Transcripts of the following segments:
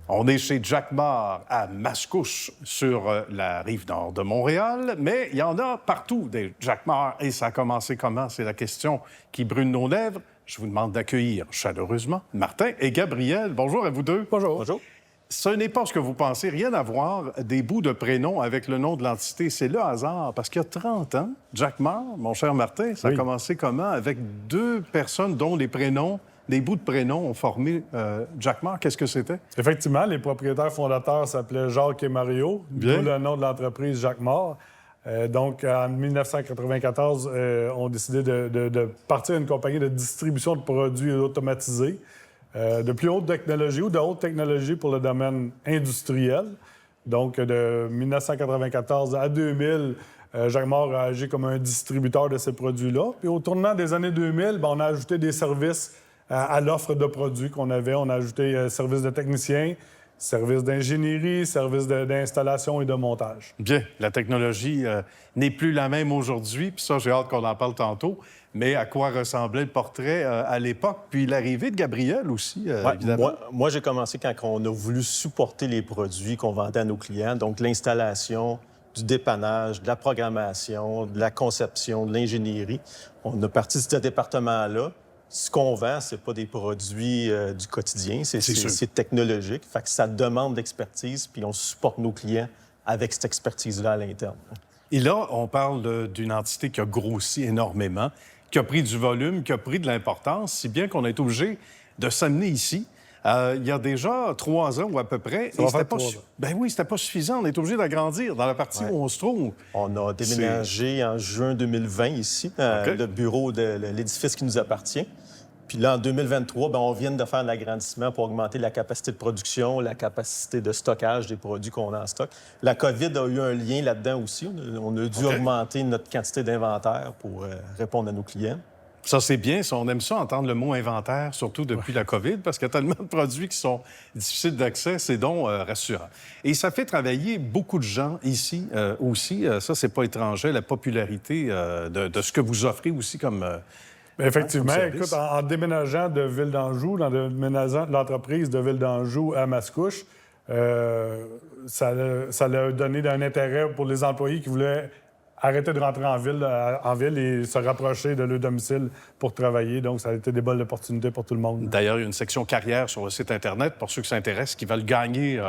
On est chez Jacmar à Mascouche, sur la rive nord de Montréal, mais il y en a partout des Jacmar. Et ça a commencé comment? C'est la question qui brûle nos lèvres. Je vous demande d'accueillir chaleureusement Martin et Gabriel. Bonjour à vous deux. Bonjour. Bonjour. Ce n'est pas ce que vous pensez, rien à voir des bouts de prénoms avec le nom de l'entité. C'est le hasard, parce qu'il y a 30 ans, Jacmar, mon cher Martin, ça a commencé comment? Avec deux personnes dont les prénoms, des bouts de prénoms ont formé Jacmar. Qu'est-ce que c'était? Effectivement, les propriétaires fondateurs s'appelaient Jacques et Mario, d'où le nom de l'entreprise Jacmar. Donc, en 1994, on a décidé de partir une compagnie de distribution de produits automatisés de plus haute technologie ou de haute technologie pour le domaine industriel. Donc, de 1994 à 2000, Jacmar a agi comme un distributeur de ces produits-là. Puis au tournant des années 2000, on a ajouté des services à l'offre de produits qu'on avait. On a ajouté services de techniciens, services d'ingénierie, services d'installation et de montage. Bien, la technologie n'est plus la même aujourd'hui, puis ça, j'ai hâte qu'on en parle tantôt. Mais à quoi ressemblait le portrait à l'époque? Puis l'arrivée de Gabriel aussi, évidemment. Moi, j'ai commencé quand on a voulu supporter les produits qu'on vendait à nos clients. Donc, l'installation, du dépannage, de la programmation, de la conception, de l'ingénierie. On a parti de ce département-là. Ce qu'on vend, c'est pas des produits du quotidien, c'est technologique. Fait que ça demande d'expertise, puis on supporte nos clients avec cette expertise-là à l'interne. Et là, on parle d'une entité qui a grossi énormément, qui a pris du volume, qui a pris de l'importance, si bien qu'on a été obligé de s'amener ici. Il y a déjà 3 ans ou à peu près. C'était pas suffisant. On est obligé d'agrandir dans la partie où on se trouve. On a déménagé en juin 2020 ici, le bureau de l'édifice qui nous appartient. Puis là, en 2023, on vient de faire l'agrandissement pour augmenter la capacité de production, la capacité de stockage des produits qu'on a en stock. La COVID a eu un lien là-dedans aussi. On a dû augmenter notre quantité d'inventaire pour répondre à nos clients. Ça, c'est bien. On aime ça, entendre le mot inventaire, surtout depuis la COVID, parce qu'il y a tellement de produits qui sont difficiles d'accès. C'est donc rassurant. Et ça fait travailler beaucoup de gens ici aussi. Ça, c'est pas étranger, la popularité de ce que vous offrez aussi comme... Effectivement. Écoute, en déménageant de Ville d'Anjou, en déménageant l'entreprise de Ville d'Anjou à Mascouche, ça a donné un intérêt pour les employés qui voulaient arrêter de rentrer en ville et se rapprocher de leur domicile pour travailler. Donc, ça a été des bonnes opportunités pour tout le monde. D'ailleurs, il y a une section carrière sur le site Internet pour ceux qui s'intéressent, qui veulent gagner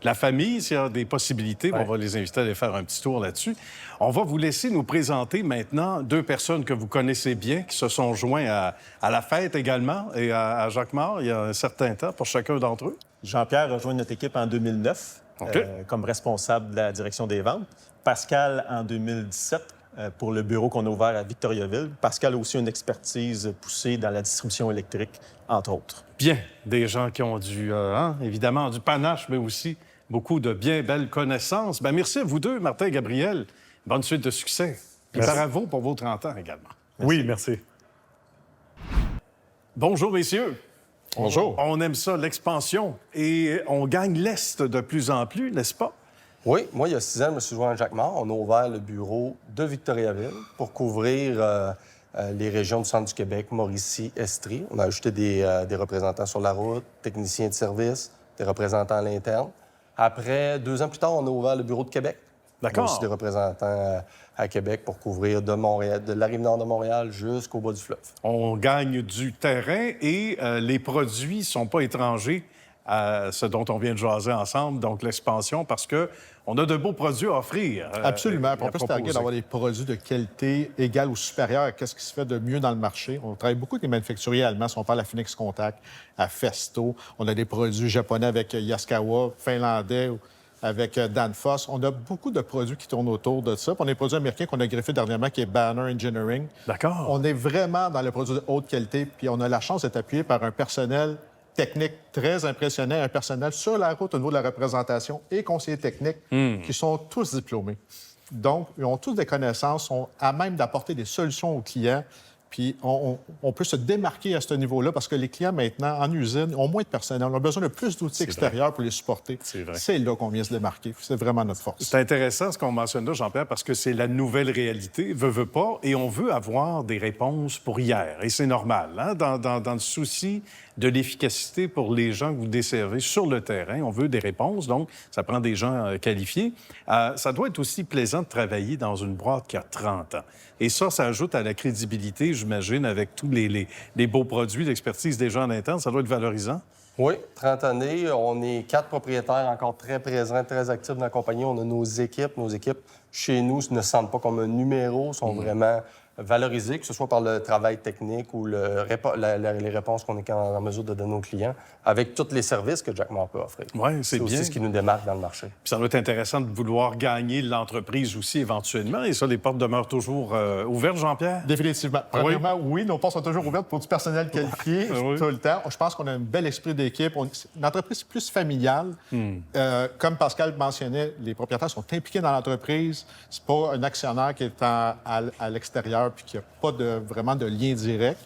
la famille. S'il y a des possibilités, on va les inviter à aller faire un petit tour là-dessus. On va vous laisser nous présenter maintenant 2 personnes que vous connaissez bien, qui se sont joints à la fête également et à Jacmar il y a un certain temps pour chacun d'entre eux. Jean-Pierre a rejoint notre équipe en 2009 comme responsable de la direction des ventes. Pascal, en 2017, pour le bureau qu'on a ouvert à Victoriaville. Pascal a aussi une expertise poussée dans la distribution électrique, entre autres. Bien, des gens qui ont évidemment du panache, mais aussi beaucoup de bien belles connaissances. Merci à vous deux, Martin et Gabriel. Bonne suite de succès. Et bravo pour vos 30 ans également. Merci. Oui, merci. Bonjour, messieurs. Bonjour. On aime ça, l'expansion. Et on gagne l'Est de plus en plus, n'est-ce pas? Oui, moi, il y a 6 ans, je me suis joint à Jacmar. On a ouvert le bureau de Victoriaville pour couvrir les régions du centre du Québec, Mauricie, Estrie. On a ajouté des représentants sur la route, techniciens de service, des représentants à l'interne. Après, 2 ans plus tard, on a ouvert le bureau de Québec. D'accord. On a aussi des représentants à Québec pour couvrir de Montréal, de la rive nord de Montréal jusqu'au bas du fleuve. On gagne du terrain et les produits ne sont pas étrangers à ce dont on vient de jaser ensemble, donc l'expansion, parce qu'on a de beaux produits à offrir. Absolument. On peut se targuer d'avoir des produits de qualité égale ou supérieure à ce qui se fait de mieux dans le marché. On travaille beaucoup avec les manufacturiers allemands. Si on parle à Phoenix Contact, à Festo, on a des produits japonais avec Yaskawa, finlandais avec Danfoss. On a beaucoup de produits qui tournent autour de ça. Puis on a des produits américains qu'on a greffés dernièrement, qui est Banner Engineering. D'accord. On est vraiment dans le produit de haute qualité, puis on a la chance d'être appuyé par un personnel technique très impressionnant, un personnel sur la route au niveau de la représentation et conseillers techniques qui sont tous diplômés. Donc, ils ont tous des connaissances, sont à même d'apporter des solutions aux clients. Puis on peut se démarquer à ce niveau-là parce que les clients, maintenant, en usine, ont moins de personnel. On a besoin de plus d'outils extérieurs pour les supporter. C'est vrai. C'est là qu'on vient se démarquer. C'est vraiment notre force. C'est intéressant ce qu'on mentionne là, Jean-Pierre, parce que c'est la nouvelle réalité, veut pas, et on veut avoir des réponses pour hier. Et c'est normal, hein? Dans le souci de l'efficacité pour les gens que vous desservez sur le terrain. On veut des réponses, donc ça prend des gens qualifiés. Ça doit être aussi plaisant de travailler dans une boîte qui a 30 ans. Et ça ajoute à la crédibilité, j'imagine, avec tous les beaux produits d'expertise des gens en interne. Ça doit être valorisant. Oui, 30 années. On est 4 propriétaires encore très présents, très actifs dans la compagnie. On a nos équipes. Nos équipes, chez nous, ne se sentent pas comme un numéro, sont vraiment valorisées, que ce soit par le travail technique ou les réponses qu'on est en mesure de donner aux clients, avec tous les services que Jacmar peut offrir. Oui, c'est bien. aussi ce qui nous démarque dans le marché. Puis ça doit être intéressant de vouloir gagner l'entreprise aussi éventuellement. Et ça, les portes demeurent toujours ouvertes, Jean-Pierre? Définitivement. Premièrement, oui, nos portes sont toujours ouvertes pour du personnel qualifié Oui. tout le temps. Je pense qu'on a un bel esprit d'équipe. Une entreprise plus familiale. Comme Pascal mentionnait, les propriétaires sont impliqués dans l'entreprise. C'est pas un actionnaire qui est à l'extérieur puis qui n'a pas vraiment de lien direct.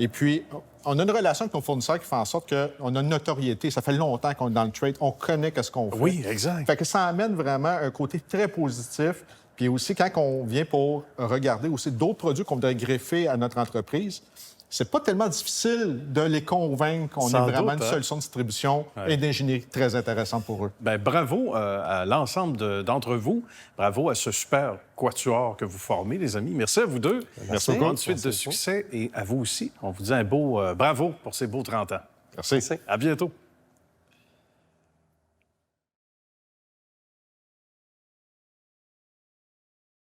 Et puis, on a une relation avec nos fournisseurs qui fait en sorte qu'on a une notoriété. Ça fait longtemps qu'on est dans le trade. On connaît ce qu'on fait. Oui, exact. Fait que ça amène vraiment un côté très positif. Puis aussi, quand on vient pour regarder aussi d'autres produits qu'on voudrait greffer à notre entreprise, c'est pas tellement difficile de les convaincre qu'on Sans ait vraiment doute, une solution de distribution et d'ingénierie très intéressante pour eux. Bien, bravo à l'ensemble d'entre vous. Bravo à ce super quatuor que vous formez, les amis. Merci à vous deux. Merci. Bonne suite de succès et à vous aussi. On vous dit un beau bravo pour ces beaux 30 ans. Merci. À bientôt.